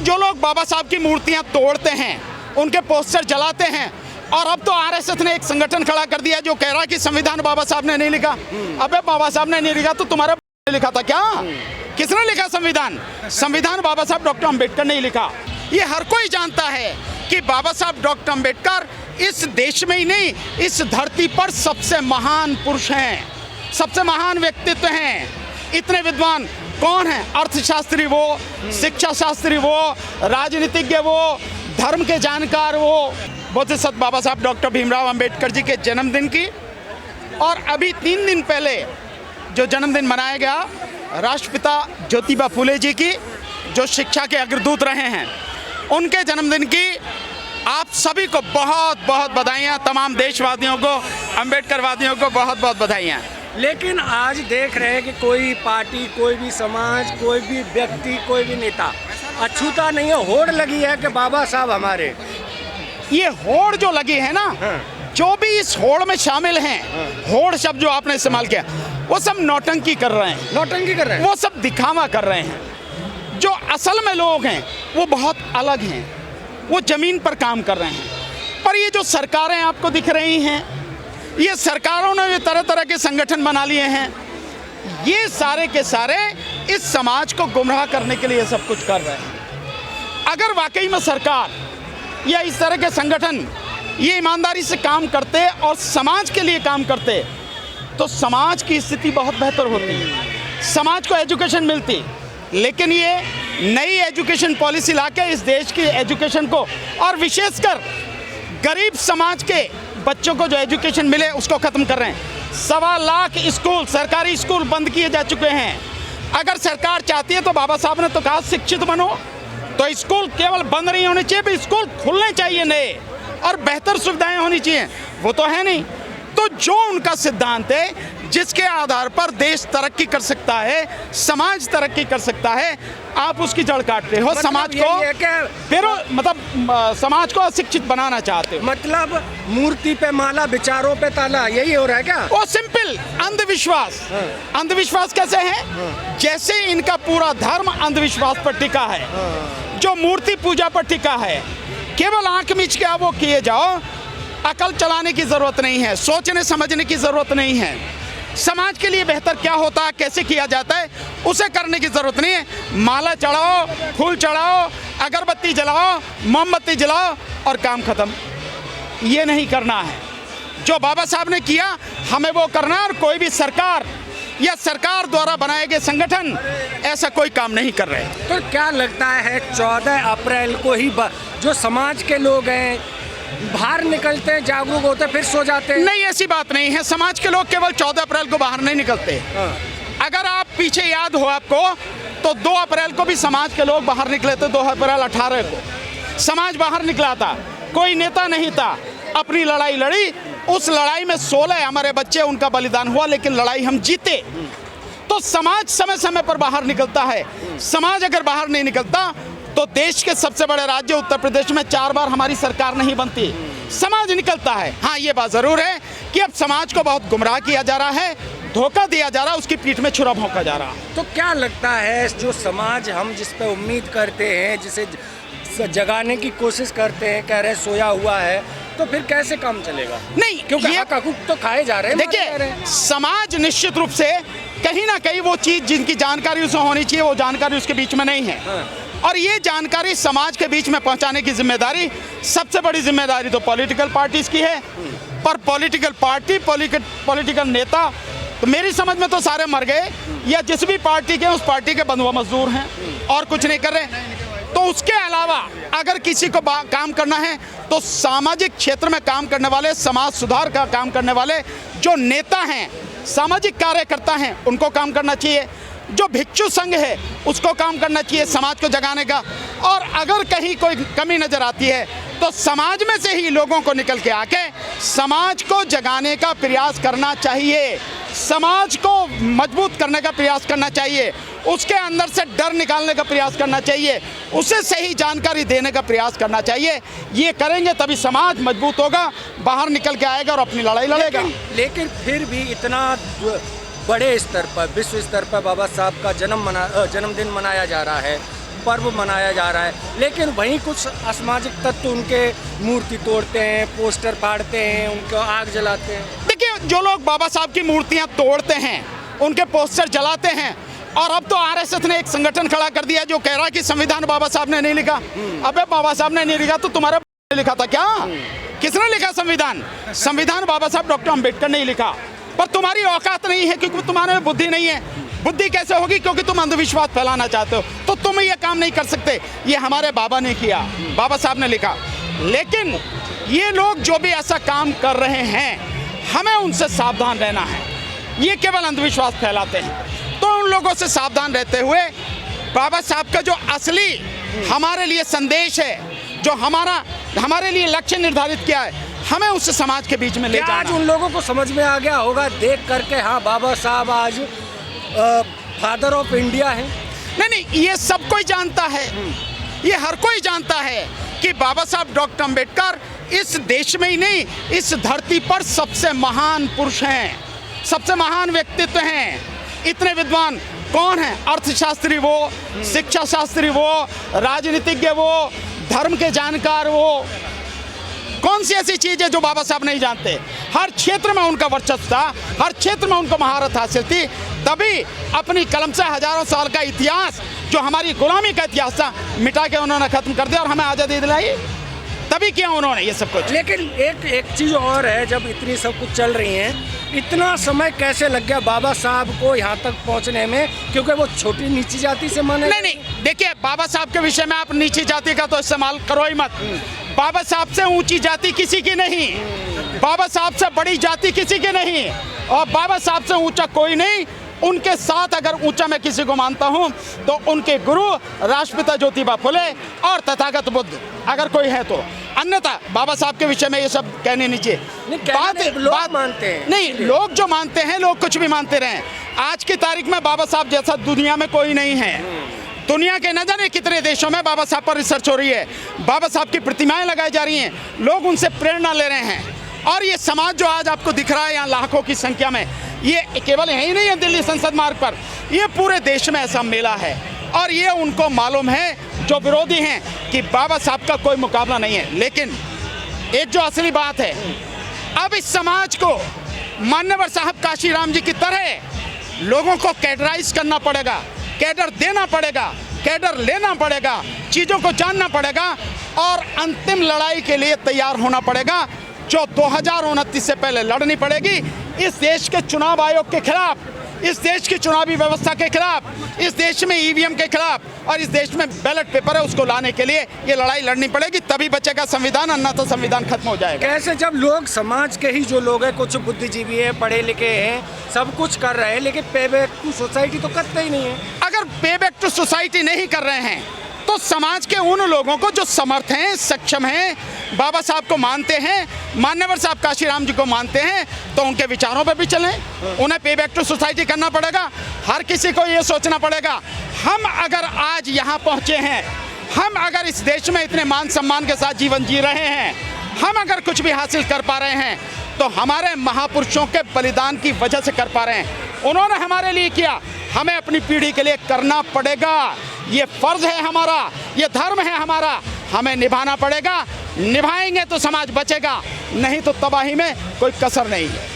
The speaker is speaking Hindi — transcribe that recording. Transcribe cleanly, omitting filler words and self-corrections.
जो लोग बाबा साहब की मूर्तियां तोड़ते हैं, उनके पोस्टर जलाते हैं, और अब तो आरएसएस ने एक संगठन खड़ा कर दिया जो कह रहा है कि संविधान बाबा साहब ने नहीं लिखा। अबे बाबा साहब ने नहीं लिखा तो तुम्हारे ने लिखा था क्या? किसने लिखा संविधान? संविधान बाबा साहब डॉक्टर अंबेडकर ने लिखा। ये हर कोई जानता है कि बाबा साहब डॉक्टर अंबेडकर इस देश में ही नहीं, इस धरती पर सबसे महान पुरुष हैं, सबसे महान व्यक्तित्व हैं। इतने विद्वान कौन हैं? अर्थशास्त्री वो, शिक्षा शास्त्री वो, राजनीतिज्ञ वो, धर्म के जानकार वो। बोधिसत्व बाबा साहब डॉक्टर भीमराव अंबेडकर जी के जन्मदिन की और अभी 3 दिन पहले जो जन्मदिन मनाया गया राष्ट्रपिता ज्योतिबा फुले जी की, जो शिक्षा के अग्रदूत रहे हैं, उनके जन्मदिन की आप सभी को बहुत बहुत बधाइयाँ। तमाम देशवासियों को, अंबेडकरवादियों को बहुत बहुत बधाइयाँ। लेकिन आज देख रहे हैं कि कोई पार्टी, कोई भी समाज, कोई भी व्यक्ति, कोई भी नेता अछूता नहीं है। होड़ लगी है कि बाबा साहब हमारे। ये होड़ जो लगी है ना, जो भी इस होड़ में शामिल हैं, होड़ शब्द जो आपने इस्तेमाल किया, वो सब नौटंकी कर रहे हैं। नौटंकी कर रहे हैं, वो सब दिखावा कर रहे हैं। जो असल में लोग हैं वो बहुत अलग हैं, वो जमीन पर काम कर रहे हैं। पर ये जो सरकारें आपको दिख रही हैं, ये सरकारों ने तरह तरह के संगठन बना लिए हैं, ये सारे के सारे इस समाज को गुमराह करने के लिए सब कुछ कर रहे हैं। अगर वाकई में सरकार या इस तरह के संगठन ये ईमानदारी से काम करते और समाज के लिए काम करते तो समाज की स्थिति बहुत बेहतर होती, समाज को एजुकेशन मिलती। लेकिन ये नई एजुकेशन पॉलिसी लाके इस देश की एजुकेशन को और विशेषकर गरीब समाज के बच्चों को जो एजुकेशन मिले उसको ख़त्म कर रहे हैं। 1.25 लाख स्कूल, सरकारी स्कूल बंद किए जा चुके हैं। अगर सरकार चाहती है तो बाबा साहब ने तो कहा शिक्षित बनो, तो स्कूल केवल बंद नहीं होने चाहिए, भी स्कूल खुलने चाहिए नए और बेहतर सुविधाएं होनी चाहिए। वो तो है नहीं। तो जो उनका सिद्धांत है जिसके आधार पर देश तरक्की कर सकता है, समाज तरक्की कर सकता है, आप उसकी जड़ काट रहे हो। मतलब समाज को मतलब समाज को अशिक्षित बनाना चाहते हो। मतलब मूर्ति पे माला, विचारों पे ताला, यही हो रहा है क्या? वो सिंपल अंधविश्वास। अंधविश्वास कैसे है? जैसे इनका पूरा धर्म अंधविश्वास पर टिका है, जो मूर्ति पूजा पर टिका है, केवल आंख मीच के आप वो किए जाओ, अकल चलाने की जरूरत नहीं है, सोचने समझने की जरूरत नहीं है। समाज के लिए बेहतर क्या होता है, कैसे किया जाता है, उसे करने की जरूरत नहीं है। माला चढ़ाओ, फूल चढ़ाओ, अगरबत्ती जलाओ, मोमबत्ती जलाओ और काम खत्म। ये नहीं करना है। जो बाबा साहब ने किया हमें वो करना है। और कोई भी सरकार या सरकार द्वारा बनाए गए संगठन ऐसा कोई काम नहीं कर रहे। तो क्या लगता है 14 अप्रैल को ही जो समाज के लोग हैं बाहर निकलते हैं, जागरूक होते हैं, फिर सो जाते हैं? नहीं, ऐसी बात नहीं है। समाज के लोग केवल 14 अप्रैल को बाहर नहीं निकलते। अगर आप पीछे याद हो आपको तो 2 अप्रैल को भी समाज के लोग बाहर निकले थे। 2 अप्रैल 18 को समाज बाहर निकला था। कोई नेता नहीं था, अपनी लड़ाई लड़ी। उस लड़ाई में 16 हमारे बच्चे, उनका बलिदान हुआ, लेकिन लड़ाई हम जीते। तो समाज समय समय पर बाहर निकलता है। समाज अगर बाहर नहीं निकलता तो देश के सबसे बड़े राज्य उत्तर प्रदेश में 4 बार हमारी सरकार नहीं बनती। समाज निकलता है। हाँ, ये बात जरूर है कि अब समाज को बहुत गुमराह किया जा रहा है, धोखा दिया जा रहा है, उसकी पीठ में छुरा भोंका जा रहा है। तो क्या लगता है जो समाज हम जिस पे उम्मीद करते हैं, जिसे जगाने की कोशिश करते हैं, कह रहे सोया हुआ है, तो फिर कैसे काम चलेगा? नहीं, क्योंकि हक तो खाए जा रहे हैं। देखिए, समाज निश्चित रूप से कहीं ना कहीं वो चीज जिनकी जानकारी उसे होनी चाहिए वो जानकारी उसके बीच में नहीं है। और ये जानकारी समाज के बीच में पहुंचाने की जिम्मेदारी, सबसे बड़ी जिम्मेदारी तो पॉलिटिकल पार्टीज की है। पर पॉलिटिकल पार्टी, पॉलिटिकल नेता तो मेरी समझ में तो सारे मर गए, या जिस भी पार्टी के उस पार्टी के बंधुआ मजदूर हैं और कुछ नहीं कर रहे। तो उसके अलावा अगर किसी को काम करना है तो सामाजिक क्षेत्र में काम करने वाले, समाज सुधार का काम करने वाले जो नेता हैं, सामाजिक कार्यकर्ता हैं, उनको काम करना चाहिए। जो भिक्षु संघ है उसको काम करना चाहिए समाज को जगाने का। और अगर कहीं कोई कमी नजर आती है तो समाज में से ही लोगों को निकल के आके समाज को जगाने का प्रयास करना चाहिए, समाज को मजबूत करने का प्रयास करना चाहिए, उसके अंदर से डर निकालने का प्रयास करना चाहिए, उसे सही जानकारी देने का प्रयास करना चाहिए। ये करेंगे तभी समाज मजबूत होगा, बाहर निकल के आएगा और अपनी लड़ाई लड़ेगा। लेकिन फिर भी इतना बड़े स्तर पर, विश्व स्तर पर बाबा साहब का जन्मदिन मनाया जा रहा है, पर्व मनाया जा रहा है, लेकिन वहीं कुछ असामाजिक तत्व उनके मूर्ति तोड़ते हैं, पोस्टर फाड़ते हैं, उनको आग जलाते हैं। देखिए, जो लोग बाबा साहब की मूर्तियां तोड़ते हैं, उनके पोस्टर जलाते हैं, और अब तो आरएसएस ने एक संगठन खड़ा कर दिया जो कह रहा है कि संविधान बाबा साहब ने नहीं लिखा। अबे बाबा साहब ने नहीं लिखा तो तुम्हारे ने लिखा था क्या? किसने लिखा संविधान? संविधान बाबा साहब डॉक्टर अंबेडकर ने ही लिखा। पर तुम्हारी औकात नहीं है क्योंकि तुम्हारे में बुद्धि नहीं है। बुद्धि कैसे होगी? क्योंकि तुम अंधविश्वास फैलाना चाहते हो, तो तुम ये काम नहीं कर सकते। ये हमारे बाबा ने किया, बाबा साहब ने लिखा। लेकिन ये लोग जो भी ऐसा काम कर रहे हैं, हमें उनसे सावधान रहना है। ये केवल अंधविश्वास फैलाते हैं, तो उन लोगों से सावधान रहते हुए बाबा साहब का जो असली हमारे लिए संदेश है, जो हमारे लिए लक्ष्य निर्धारित किया है, हमें उस समाज के बीच में ले जाना। आज उन लोगों को समझ में आ गया होगा देख करके, हाँ बाबा साहब आज फादर ऑफ इंडिया है। नहीं, ये सब कोई जानता है, ये हर कोई जानता है कि बाबा साहब डॉक्टर अंबेडकर इस देश में ही नहीं, इस धरती पर सबसे महान पुरुष हैं, सबसे महान व्यक्तित्व हैं। इतने विद्वान कौन हैं? अर्थशास्त्री वो, शिक्षा शास्त्री वो, राजनीतिज्ञ वो, धर्म के जानकार वो। कौन सी ऐसी चीज़ है जो बाबा साहब नहीं जानते? हर क्षेत्र में उनका वर्चस्व था, हर क्षेत्र में उनको महारत हासिल थी। तभी अपनी कलम से हजारों साल का इतिहास, जो हमारी गुलामी का इतिहास था, मिटा के उन्होंने खत्म कर दिया और हमें आज़ादी दिलाई। तभी किया उन्होंने ये सब कुछ। लेकिन एक चीज़ और है, जब इतनी सब कुछ चल रही हैं, इतना समय कैसे लग गया बाबा साहब को यहाँ तक पहुँचने में? क्योंकि वो छोटी नीची जाति से माने नहीं, देखिए, बाबा साहब के विषय में आप नीची जाति का तो इस्तेमाल करो ही मत। बाबा साहब से ऊंची जाति किसी की नहीं, बाबा साहब से बड़ी जाति किसी की नहीं, और बाबा साहब से ऊंचा कोई नहीं। उनके साथ अगर ऊंचा मैं किसी को मानता हूं तो उनके गुरु राष्ट्रपिता ज्योतिबा फुले और तथागत बुद्ध, अगर कोई है तो। अन्यथा बाबा साहब के विषय में ये सब कहने नीचे बात मानते हैं। नहीं, लोग जो मानते हैं, लोग कुछ भी मानते रहे। आज की तारीख में बाबा साहब जैसा दुनिया में कोई नहीं है। दुनिया के न जाने कितने देशों में बाबा साहब पर रिसर्च हो रही है, बाबा साहब की प्रतिमाएं लगाई जा रही हैं, लोग उनसे प्रेरणा ले रहे हैं। और ये समाज जो आज आपको दिख रहा है यहाँ लाखों की संख्या में, ये केवल यही नहीं है दिल्ली संसद मार्ग पर, ये पूरे देश में ऐसा मेला है। और ये उनको मालूम है, जो विरोधी हैं, कि बाबा साहब का कोई मुकाबला नहीं है। लेकिन एक जो असली बात है, अब इस समाज को मान्यवर साहब काशीराम जी की तरह लोगों को कैडराइज करना पड़ेगा, कैडर देना पड़ेगा, कैडर लेना पड़ेगा, चीज़ों को जानना पड़ेगा और अंतिम लड़ाई के लिए तैयार होना पड़ेगा, जो 2029 से पहले लड़नी पड़ेगी। इस देश के चुनाव आयोग के खिलाफ, इस देश की चुनावी व्यवस्था के खिलाफ, इस देश में ईवीएम के खिलाफ और इस देश में बैलेट पेपर है, उसको लाने के लिए ये लड़ाई लड़नी पड़ेगी। तभी बचेगा संविधान, अन्यथा संविधान खत्म हो जाएगा। कैसे? जब लोग, समाज के ही जो लोग हैं, कुछ बुद्धिजीवी हैं, पढ़े लिखे हैं, सब कुछ कर रहे हैं, लेकिन पे बैक टू सोसाइटी तो करते ही नहीं है। अगर पे बैक टू सोसाइटी नहीं कर रहे हैं तो समाज के उन लोगों को जो समर्थ हैं, सक्षम हैं, बाबा साहब को मानते हैं, मान्यवर साहब काशीराम जी को मानते हैं, तो उनके विचारों पर भी चलें। उन्हें पे बैक टू सोसाइटी करना पड़ेगा। हर किसी को ये सोचना पड़ेगा, हम अगर आज यहाँ पहुँचे हैं, हम अगर इस देश में इतने मान सम्मान के साथ जीवन जी रहे हैं, हम अगर कुछ भी हासिल कर पा रहे हैं, तो हमारे महापुरुषों के बलिदान की वजह से कर पा रहे हैं। उन्होंने हमारे लिए किया, हमें अपनी पीढ़ी के लिए करना पड़ेगा। ये फर्ज है हमारा, ये धर्म है हमारा, हमें निभाना पड़ेगा। निभाएंगे तो समाज बचेगा, नहीं तो तबाही में कोई कसर नहीं है।